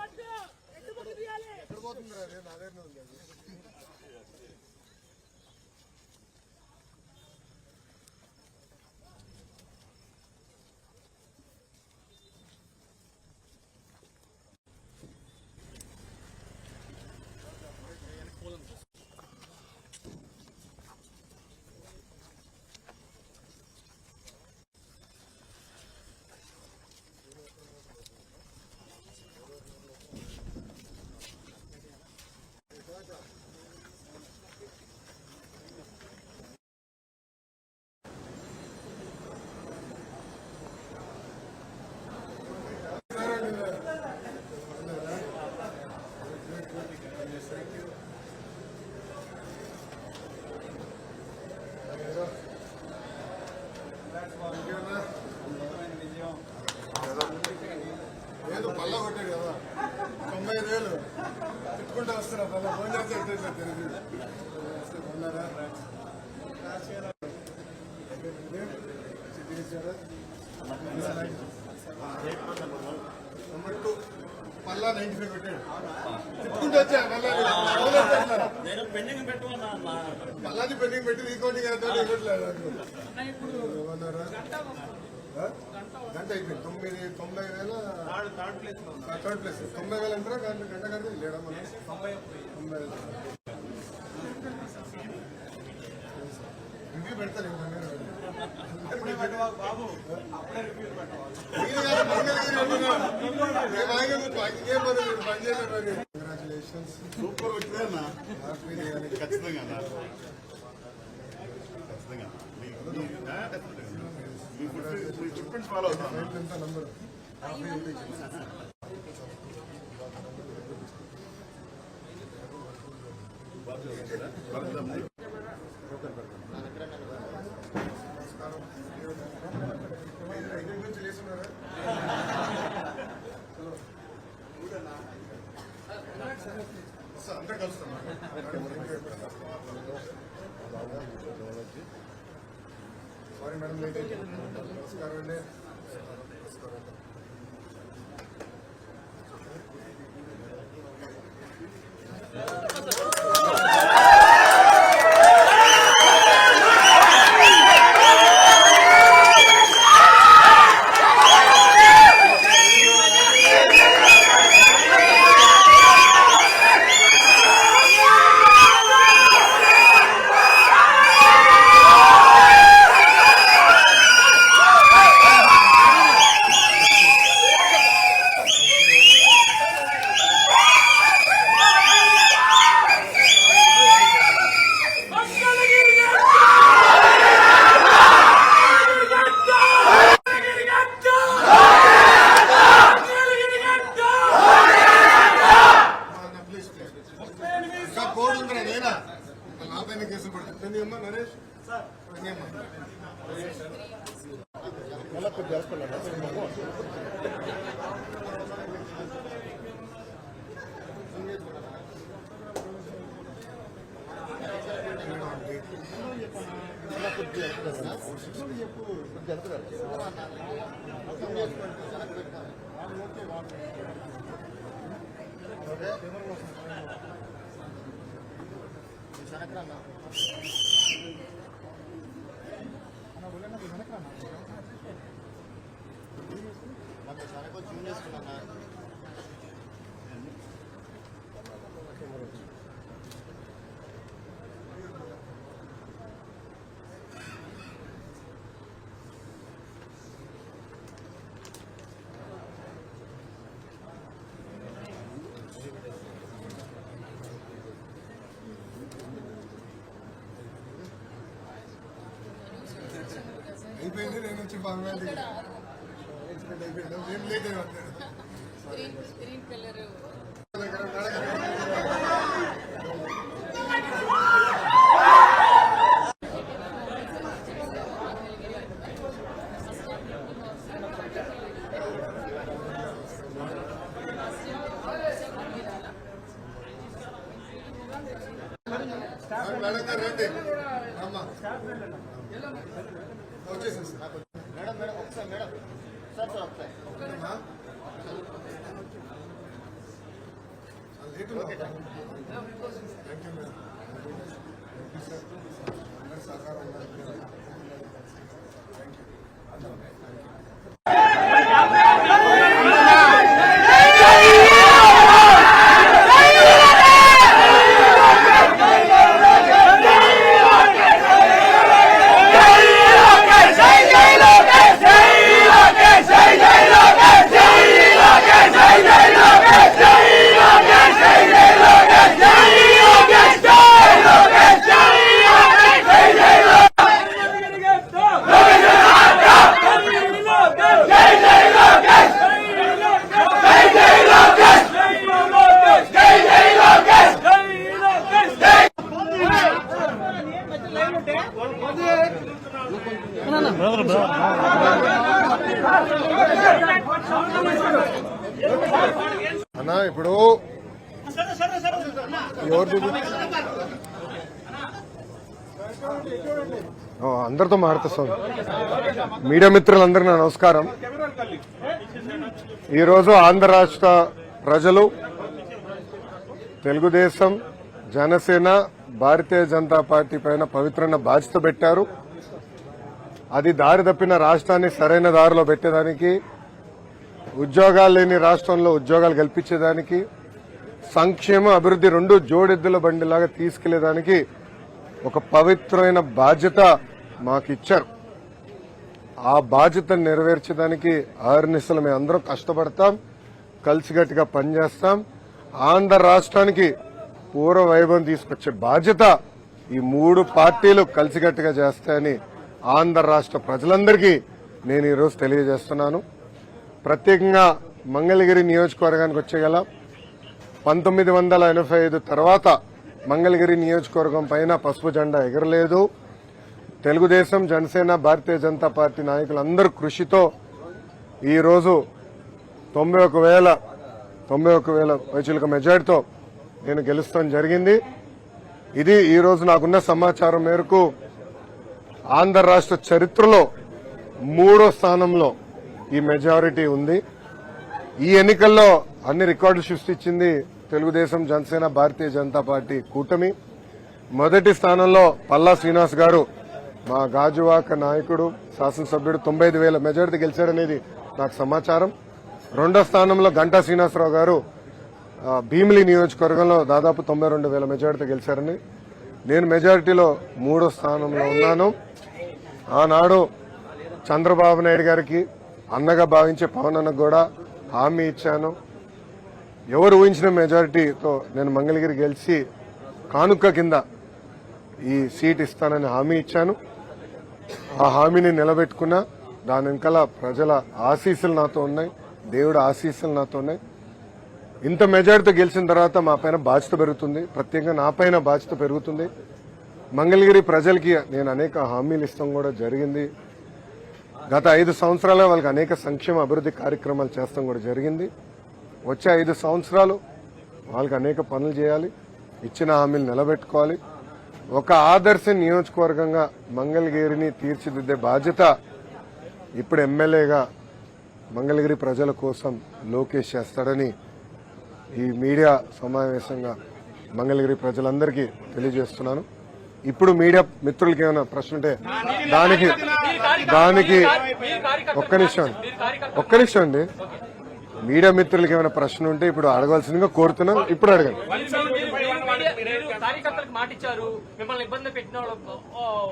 ఎక్కడ పోతుంది అదే నా దగ్గర ఉంది. ఏదో పల్ల కొట్టాడు కదా 95,000 తిట్టుకుంటూ వస్తున్నా పల్ల ఫోన్ చేస్తే తెలియదు కొన్నారా పల్లా 95 పెట్టాడు తిట్టుకుంటూ వచ్చా పల్లాది పెండింగ్ పెట్టి రీకౌంటింగ్ అవుతా ఇవ్వట్లేదు కొన్నారా గంట అయిపోయింది 90,000 థర్డ్ ప్లేస్ 90,000 అంటారా గంట గంట లేడా మనం 90,000 రివ్యూ పెడతాను బాబు కంగ్రాచులేషన్స్ సూపర్ వచ్చిందన్నా ఖచ్చితంగా ఫాలో అవుతాను నంబర్ అంతా కలుస్తాం సారీ మేడం లేట్ నమస్కారం అండి కేసులు పడుతుంది నరేష్ అయిపోయింది. నేను వచ్చి ఫార్మాలిటీ ఎక్స్పెక్ట్ అయిపోయాను. నేను లేట్ మేడం గారు రండి అమ్మా వచ్చేసింది మేడం మేడం ఒకసారి మేడం సార్ సార్ ఒకసారి అన్నా ఇప్పుడు ఎవరు అందరితో మాట్లాడుతాం. మీడియా మిత్రులందరికీ నా నమస్కారం. ఈరోజు ఆంధ్ర రాష్ట్ర ప్రజలు తెలుగుదేశం, జనసేన, భారతీయ జనతా పార్టీ పైన పవిత్రమైన బాధ్యత పెట్టారు. అది దారి తప్పిన రాష్ట్రాన్ని సరైన దారిలో పెట్టేదానికి, ఉద్యోగాలు లేని రాష్ట్రంలో ఉద్యోగాలు కల్పించేదానికి, సంక్షేమ అభివృద్ధి రెండు జోడెద్దుల బండిలాగా తీసుకెళ్లేదానికి ఒక పవిత్రమైన బాధ్యత మాకు ఇచ్చారు. ఆ బాధ్యతను నెరవేర్చడానికి ఆర్నిసలు మేము అందరం కష్టపడతాం, కలిసిగట్టిగా పనిచేస్తాం. ఆంధ్ర రాష్ట్రానికి పూర్వ వైభవం తీసుకొచ్చే బాధ్యత ఈ మూడు పార్టీలు కలిసిగట్టిగా చేస్తాయని ఆంధ్ర రాష్ట్ర ప్రజలందరికీ నేను ఈరోజు తెలియజేస్తున్నాను. ప్రత్యేకంగా మంగళగిరి నియోజకవర్గానికి వచ్చేగల 1985 తర్వాత మంగళగిరి నియోజకవర్గం పైన పసుపు జెండా ఎగరలేదు. తెలుగుదేశం, జనసేన, భారతీయ జనతా పార్టీ నాయకులందరూ కృషితో ఈరోజు 91,000 వైచులక మెజార్టీతో నేను గెలుస్తాం జరిగింది. ఇది ఈరోజు నాకున్న సమాచారం మేరకు ఆంధ్ర రాష్ట్ర చరిత్రలో 3వ స్థానంలో ఈ మెజారిటీ ఉంది. ఈ ఎన్నికల్లో అన్ని రికార్డులు సృష్టించింది తెలుగుదేశం, జనసేన, భారతీయ జనతా పార్టీ కూటమి. మొదటి స్థానంలో పల్లా శ్రీనివాస్ గారు, మా గాజువాక నాయకుడు, శాసనసభ్యుడు 95,000 మెజారిటీ గెలిచారనేది నాకు సమాచారం. రెండో స్థానంలో గంటా శ్రీనివాసరావు గారు భీమిలి నియోజకవర్గంలో దాదాపు 92,000 మెజారిటీ గెలిచారని, నేను మెజారిటీలో 3వ స్థానంలో ఉన్నాను. ఆనాడు చంద్రబాబు నాయుడు గారికి అన్నగా భావించే పవన్ అన్నకు కూడా హామీ ఇచ్చాను. ఎవరు ఊహించిన మెజారిటీతో నేను మంగళగిరి గెలిచి కానుక కింద ఈ సీట్ ఇస్తానని హామీ ఇచ్చాను. ఆ హామీని నిలబెట్టుకున్నా. దాని వెనకాల ప్రజల ఆశీస్సులు నాతో ఉన్నాయి, దేవుడు ఆశీస్సులు నాతో ఉన్నాయి. ఇంత మెజారిటీతో గెలిచిన తర్వాత మా పైన బాధ్యత పెరుగుతుంది, ప్రత్యేకంగా నా పైన బాధ్యత పెరుగుతుంది. మంగళగిరి ప్రజలకి నేను అనేక హామీలు ఇస్తాం కూడా జరిగింది. గత 5 సంవత్సరాలు వాళ్ళకి అనేక సంక్షేమ అభివృద్ధి కార్యక్రమాలు చేస్తాం కూడా జరిగింది. వచ్చే 5 సంవత్సరాలు వాళ్ళకి అనేక పనులు చేయాలి, ఇచ్చిన హామీలు నిలబెట్టుకోవాలి. ఒక ఆదర్శ నియోజకవర్గంగా మంగళగిరిని తీర్చిదిద్దే బాధ్యత ఇప్పుడు ఎమ్మెల్యేగా మంగళగిరి ప్రజల కోసం లోకేష్ చేస్తాడని ఈ మీడియా సమావేశంగా మంగళగిరి ప్రజలందరికీ తెలియజేస్తున్నాను. ఇప్పుడు మీడియా మిత్రులకి ఏమైనా ప్రశ్న ఉంటే దానికి ఒక్క నిమిషం అండి. మీడియా మిత్రులకి ఏమైనా ప్రశ్న ఉంటే ఇప్పుడు అడగవలసిందిగా కోరుతున్నాం. ఇప్పుడు అడగండి. కార్యకర్తలకు మాట ఇచ్చారు, మిమ్మల్ని ఇబ్బంది పెట్టిన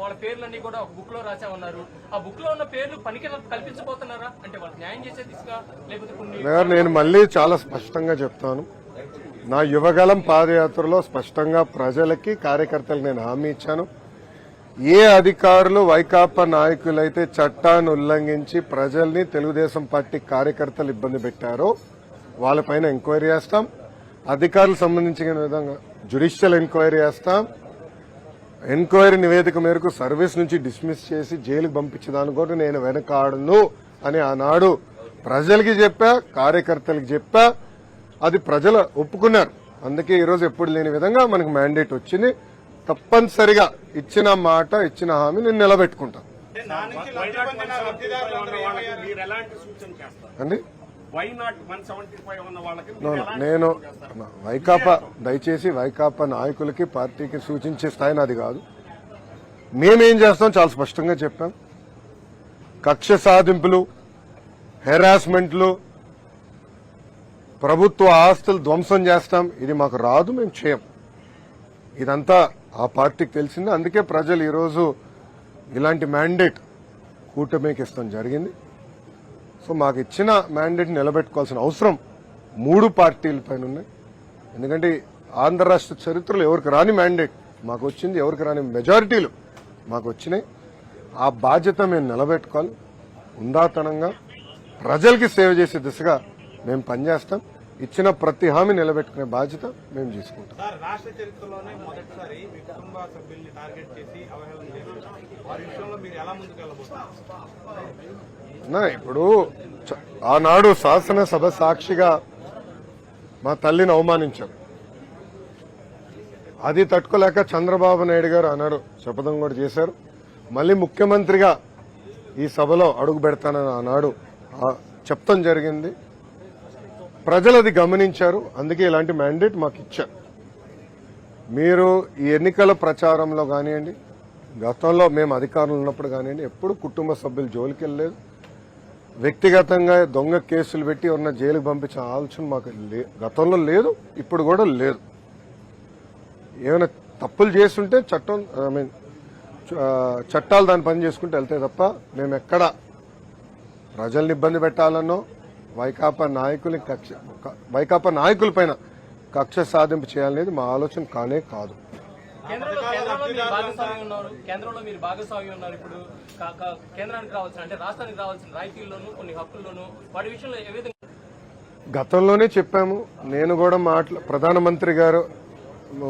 వాళ్ళ పేర్లన్నీ కూడా ఒక బుక్ లో రాసామన్నారు. ఆ బుక్ లో ఉన్న పేర్లు పనికి కల్పించబోతున్నారా? అంటే వాళ్ళు న్యాయం చేసే దిశగా లేకపోతే నేను మళ్ళీ చాలా స్పష్టంగా చెప్తాను. నా యువగలం పాదయాత్రలో స్పష్టంగా ప్రజలకి, కార్యకర్తలకు నేను హామీ ఇచ్చాను. ఏ అధికారులు, వైకాపా నాయకులైతే చట్టాన్ని ఉల్లంఘించి ప్రజల్ని, తెలుగుదేశం పార్టీ కార్యకర్తలు ఇబ్బంది పెట్టారో వాళ్ళపైన ఎంక్వైరీ చేస్తాం. అధికారులకు సంబంధించిన విధంగా జ్యుడిషియల్ ఎంక్వైరీ చేస్తాం. ఎంక్వైరీ నివేదిక మేరకు సర్వీస్ నుంచి డిస్మిస్ చేసి జైలుకు పంపించేదాన్ని కూడా నేను వెనకాడను అని ఆనాడు ప్రజలకి చెప్పా, కార్యకర్తలకు చెప్పా. అది ప్రజలు ఒప్పుకున్నారు. అందుకే ఈరోజు ఎప్పుడు లేని విధంగా మనకు మ్యాండేట్ వచ్చింది. తప్పనిసరిగా ఇచ్చిన మాట, ఇచ్చిన హామీ నేను నిలబెట్టుకుంటాను. అండి వై నాట్ 175 ఉన్న వాళ్ళకి No, మీరు no, ఎలాంటి నేను సపోర్ట్ చేస్తారు? వైకాపా దయచేసి వైకాపా నాయకులకి పార్టీకి సూచించే స్థాయి నాది కాదు. మేమేం చేస్తాం చాలా స్పష్టంగా చెప్పాం. కక్ష సాధింపులు, హెరాస్మెంట్లు, ప్రభుత్వ ఆస్తులు ధ్వంసం చేస్తాం, ఇది మాకు రాదు, మేము చేయం. ఇదంతా ఆ పార్టీకి తెలిసింది. అందుకే ప్రజలు ఈరోజు ఇలాంటి మ్యాండేట్ కూటమికి ఇస్తాం జరిగింది. సో మాకు ఇచ్చిన మ్యాండేట్ నిలబెట్టుకోవాల్సిన అవసరం 3 పార్టీల పైన ఉన్నాయి. ఎందుకంటే ఆంధ్ర రాష్ట్ర చరిత్రలో ఎవరికి రాని మ్యాండేట్ మాకు వచ్చింది, ఎవరికి రాని మెజారిటీలు మాకు వచ్చినాయి. ఆ బాధ్యత మేము నిలబెట్టుకోవాలి. ఉందాతనంగా ప్రజలకి సేవ చేసే దిశగా మేము పనిచేస్తాం. ఇచ్చిన ప్రతి హామీ నిలబెట్టుకునే బాధ్యత మేము తీసుకుంటాం. సార్, రాష్ట్ర చరిత్రలోనే మొదటిసారి మీ కుటుంబ సభ్యుల్ని టార్గెట్ చేసి అవహేళన చేశారు. వారి విషయంలో మీరు ఎలా ముందుకు వెళ్ళబోతున్నారు? ఇప్పుడు ఆనాడు శాసనసభ సాక్షిగా మా తల్లిని అవమానించారు. అది తట్టుకోలేక చంద్రబాబు నాయుడు గారు ఆనాడు శపథం కూడా చేశారు. మళ్ళీ ముఖ్యమంత్రిగా ఈ సభలో అడుగు పెడతానని ఆనాడు చెప్తాం జరిగింది. ప్రజలు అది గమనించారు. అందుకే ఇలాంటి మ్యాండేట్ మాకు ఇచ్చారు. మీరు ఈ ఎన్నికల ప్రచారంలో కానివ్వండి, గతంలో మేము అధికారంలో ఉన్నప్పుడు కానివ్వండి, ఎప్పుడు కుటుంబ సభ్యులు జోలికి వెళ్ళలేదు. వ్యక్తిగతంగా దొంగ కేసులు పెట్టి ఉన్న జైలుకు పంపించిన ఆలోచన మాకు గతంలో లేదు, ఇప్పుడు కూడా లేదు. ఏమైనా తప్పులు చేస్తుంటే చట్టాలు దాని పని చేసుకుంటూ వెళ్తే తప్ప మేము ఎక్కడ ప్రజల్ని ఇబ్బంది పెట్టాలనో వైకాపా నాయకుల పైన కక్ష సాధింపు చేయాలనేది మా ఆలోచన కానే కాదు. కేంద్రంలో మీరు భాగస్వామి ఉన్నారు. ఇప్పుడు కేంద్రానికి రావాల్సిన, అంటే రాష్ట్రానికి రావాల్సిన రాయితీల్లోనూ కొన్ని హక్కుల్లోనూ వాటి విషయంలో ఏ విధంగా? గతంలోనే చెప్పాము. నేను కూడా ప్రధానమంత్రి గారు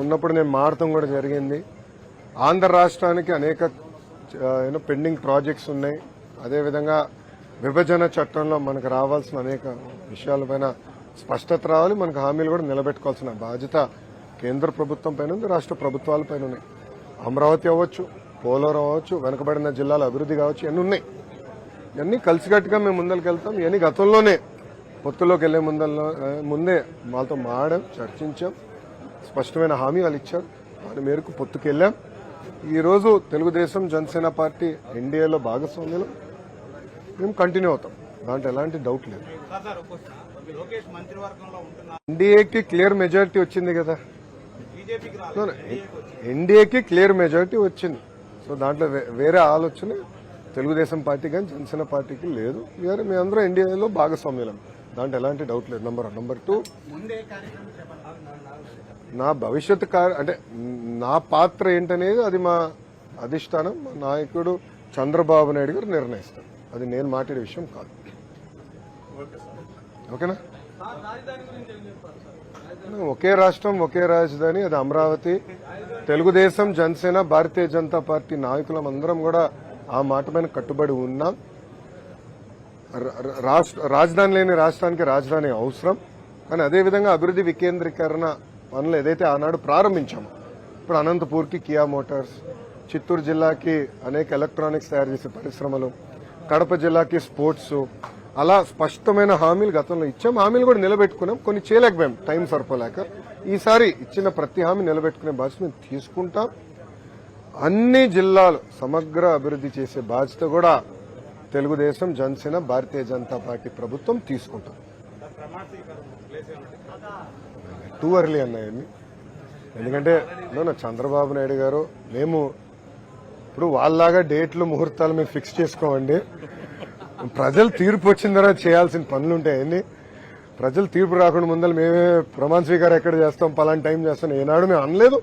ఉన్నప్పుడు నేను మారటం కూడా జరిగింది. ఆంధ్ర రాష్ట్రానికి అనేక పెండింగ్ ప్రాజెక్ట్స్ ఉన్నాయి. అదేవిధంగా విభజన చట్టంలో మనకు రావాల్సిన అనేక విషయాలపైన స్పష్టత రావాలి. మనకు హామీలు కూడా నిలబెట్టుకోవాల్సిన బాధ్యత కేంద్ర ప్రభుత్వం పైన ఉంది, రాష్ట్ర ప్రభుత్వాల పైన ఉన్నాయి. అమరావతి అవ్వచ్చు, పోలవరం అవ్వచ్చు, వెనుకబడిన జిల్లాల అభివృద్ధి కావచ్చు, ఇవన్నీ ఉన్నాయి. ఇవన్నీ కలిసికట్టుగా మేము ముందరికి వెళ్తాం. ఇవన్నీ గతంలోనే పొత్తులోకి వెళ్లే ముందే వాళ్ళతో మాడాం, చర్చించాం. స్పష్టమైన హామీ వాళ్ళు ఇచ్చారు. దాని మేరకు పొత్తుకు వెళ్ళాం. ఈరోజు తెలుగుదేశం జనసేన పార్టీ ఎన్డీఏలో భాగస్వామ్యంలో మేము కంటిన్యూ అవుతాం. దాంట్లో ఎలాంటి డౌట్ లేదు. లోకేష్ మంత్రివర్గంలో ఉంటున్నారు. ఎన్డీఏకి క్లియర్ మెజారిటీ వచ్చింది కదా. బీజేపీకి ఎన్డీఏకి క్లియర్ మెజారిటీ వచ్చింది. సో దాంట్లో వేరే ఆలోచన తెలుగుదేశం పార్టీ కానీ జనసేన పార్టీకి లేదు. మీ అందరూ ఎన్డీఏలో భాగస్వామ్యం. దాంట్లో ఎలాంటి డౌట్ లేదు. నంబర్ 1. నంబర్ 2, నా భవిష్యత్ అంటే నా పాత్ర ఏంటనేది అది మా అధిష్టానం, మా నాయకుడు చంద్రబాబు నాయుడు గారు నిర్ణయిస్తారు. అది నేను మాట్లాడే విషయం కాదు. ఓకేనా? ఒకే రాష్ట్రం, ఒకే రాజధాని, అది అమరావతి. తెలుగుదేశం, జనసేన, భారతీయ జనతా పార్టీ నాయకులం అందరం కూడా ఆ మాట పైన కట్టుబడి ఉన్నాం. రాజధాని లేని రాష్ట్రానికి రాజధాని అవసరం. కానీ అదేవిధంగా అభివృద్ధి వికేంద్రీకరణ పనులు ఏదైతే ఆనాడు ప్రారంభించామో, ఇప్పుడు అనంతపూర్కి కియా మోటార్స్, చిత్తూరు జిల్లాకి అనేక ఎలక్ట్రానిక్స్ తయారు చేసే పరిశ్రమలు, కడప జిల్లాకి స్పోర్ట్స్, అలా స్పష్టమైన హామీలు గతంలో ఇచ్చాం. హామీలు కూడా నిలబెట్టుకున్నాం. కొన్ని చేయలేకపోయాం, టైం సరిపోలేక. ఈసారి ఇచ్చిన ప్రతి హామీ నిలబెట్టుకునే బాధ్యత మేము తీసుకుంటాం. అన్ని జిల్లాలు సమగ్ర అభివృద్ధి చేసే బాధ్యత కూడా తెలుగుదేశం, జనసేన, భారతీయ జనతా పార్టీ ప్రభుత్వం తీసుకుంటాం. టూ ఎర్లీ అన్నాయండి. ఎందుకంటే చంద్రబాబు నాయుడు గారు, మేము ఇప్పుడు వాళ్ళలాగా డేట్లు ముహూర్తాలు మేము ఫిక్స్ చేసుకోమండి. ప్రజలు తీర్పు వచ్చిన తర్వాత చేయాల్సిన పనులు ఉంటాయండి. ప్రజలు తీర్పు రాకుండా ముందర మేమే ప్రమాణ స్వీకారం ఎక్కడ చేస్తాం, పలానా టైం చేస్తాం ఏనాడు మేము అనలేదు,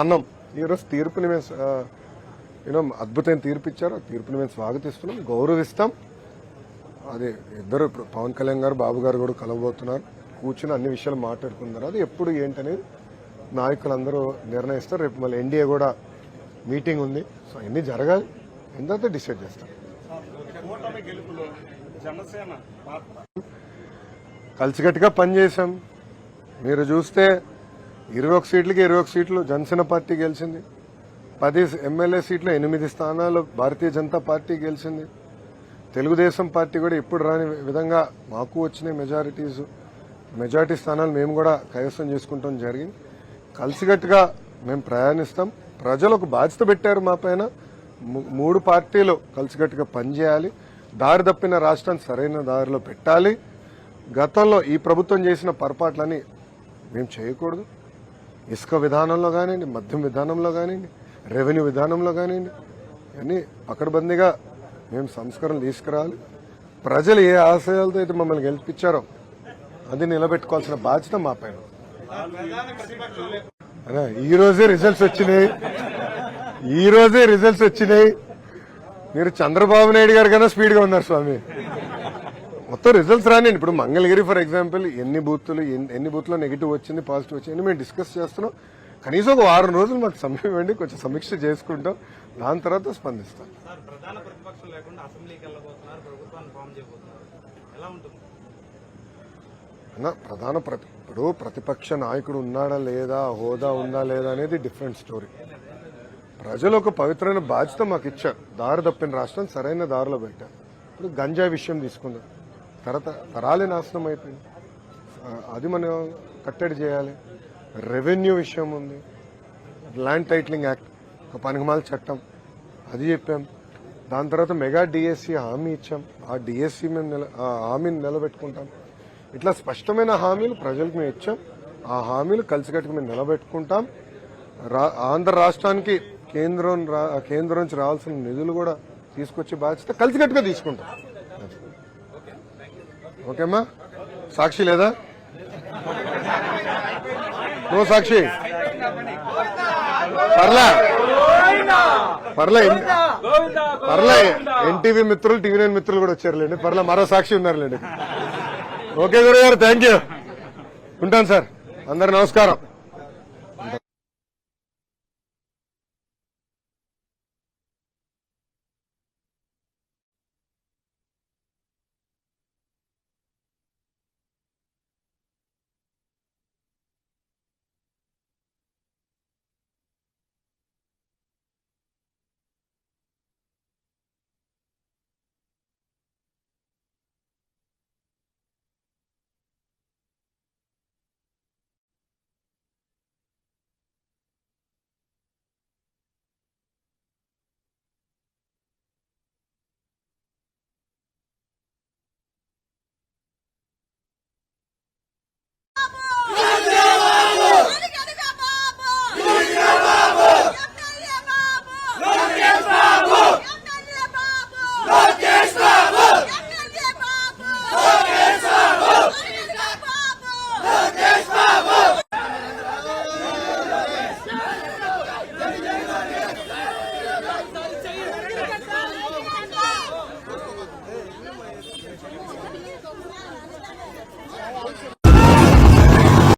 అన్నాం. ఈరోజు తీర్పుని మేము అద్భుతమైన తీర్పు ఇచ్చారు. ఆ తీర్పుని మేము స్వాగతిస్తున్నాం, గౌరవిస్తాం. అది ఇద్దరు పవన్ కళ్యాణ్ గారు, బాబు గారు కూడా కలవబోతున్నారు. కూర్చుని అన్ని విషయాలు మాట్లాడుకున్నారు. అది ఎప్పుడు ఏంటనేది నాయకులందరూ నిర్ణయిస్తారు. రేపు మళ్ళీ ఎన్డీఏ కూడా మీటింగ్ ఉంది. సో అన్ని జరగాలి, ఎంత డిసైడ్ చేస్తాం. కలిసికట్టుగా పనిచేశాం. మీరు చూస్తే 21 సీట్లకి 21 సీట్లు జనసేన పార్టీ గెలిచింది. 10 ఎమ్మెల్యే సీట్లు 8 స్థానాలు భారతీయ జనతా పార్టీ గెలిచింది. తెలుగుదేశం పార్టీ కూడా ఇప్పుడు రాని విధంగా మాకు వచ్చిన మెజారిటీ స్థానాలు మేము కూడా కైవసం చేసుకుంటాం జరిగింది. కలిసికట్టుగా మేము ప్రయాణిస్తాం. ప్రజలు ఒక బాధ్యత పెట్టారు మా పైన. 3 పార్టీలు కలిసికట్టుగా పనిచేయాలి. దారి తప్పిన రాష్ట్రాన్ని సరైన దారిలో పెట్టాలి. గతంలో ఈ ప్రభుత్వం చేసిన పొరపాట్లని మేము చేయకూడదు. ఇసుక విధానంలో కానివ్వండి, మద్యం విధానంలో కానివ్వండి, రెవెన్యూ విధానంలో కానివ్వండి, అన్నీ పకడ్బందీగా మేము సంస్కరణలు తీసుకురావాలి. ప్రజలు ఏ ఆశయాలతో అయితే మమ్మల్ని గెలిపించారో అది నిలబెట్టుకోవాల్సిన బాధ్యత మా పైన. ఈ రోజే రిజల్ట్స్ వచ్చినాయి. మీరు చంద్రబాబు నాయుడు గారి కన్నా స్పీడ్గా ఉన్నారు స్వామి. మొత్తం రిజల్ట్స్ రానివ్వండి. ఇప్పుడు మంగళగిరి ఫర్ ఎగ్జాంపుల్ ఎన్ని బూత్లో నెగిటివ్ వచ్చింది, పాజిటివ్ వచ్చింది మేము డిస్కస్ చేస్తున్నాం. కనీసం ఒక 6 రోజులు మాకు సమయం ఇవ్వండి, కొంచెం సమీక్ష చేసుకుంటాం. దాని తర్వాత స్పందిస్తాం. సార్, ప్రధాన ప్రతిపక్షం లేకుండా అసెంబ్లీకి వెళ్ళబోతున్నారు, ప్రభుత్వాన్ని ఫామ్ చేయబోతున్నారు, ఎలా ఉంటుంది? ఇప్పుడు ప్రతిపక్ష నాయకుడు ఉన్నాడా లేదా, హోదా ఉందా లేదా అనేది డిఫరెంట్ స్టోరీ. ప్రజలు ఒక పవిత్రమైన బాధ్యత మాకు ఇచ్చారు. దారి తప్పిన రాష్ట్రం సరైన దారిలో పెట్టారు. ఇప్పుడు గంజాయి విషయం తీసుకుందాం. తరాలే నాశనం అయిపోయింది. అది మనం కట్టడి చేయాలి. రెవెన్యూ విషయం ఉంది. ల్యాండ్ టైటిలింగ్ యాక్ట్, ఒక పనికిమాల చట్టం, అది చెప్పాం. దాని తర్వాత మెగా డిఎస్సి హామీ ఇచ్చాం. ఆ డిఎస్సి మేము హామీని నిలబెట్టుకుంటాం. ఇట్లా స్పష్టమైన హామీలు ప్రజలకు మేము ఇచ్చాం. ఆ హామీలు కలిసికట్టుగా మేము నిలబెట్టుకుంటాం. ఆంధ్ర రాష్ట్రానికి కేంద్రం నుంచి రావాల్సిన నిధులు కూడా తీసుకొచ్చే బాధ్యత కలిసికట్టుగా తీసుకుంటాం. ఓకేమ్మా? సాక్షి లేదా? నో సాక్షి? పర్లే ఎన్టీవీ మిత్రులు, టీవీ9 మిత్రులు కూడా వచ్చారులేండి. పర్లే మరో సాక్షి ఉన్నారులేండి. ఓకే గురుగారు, థ్యాంక్ యూ. ఉంటాను సార్. అందరు నమస్కారం.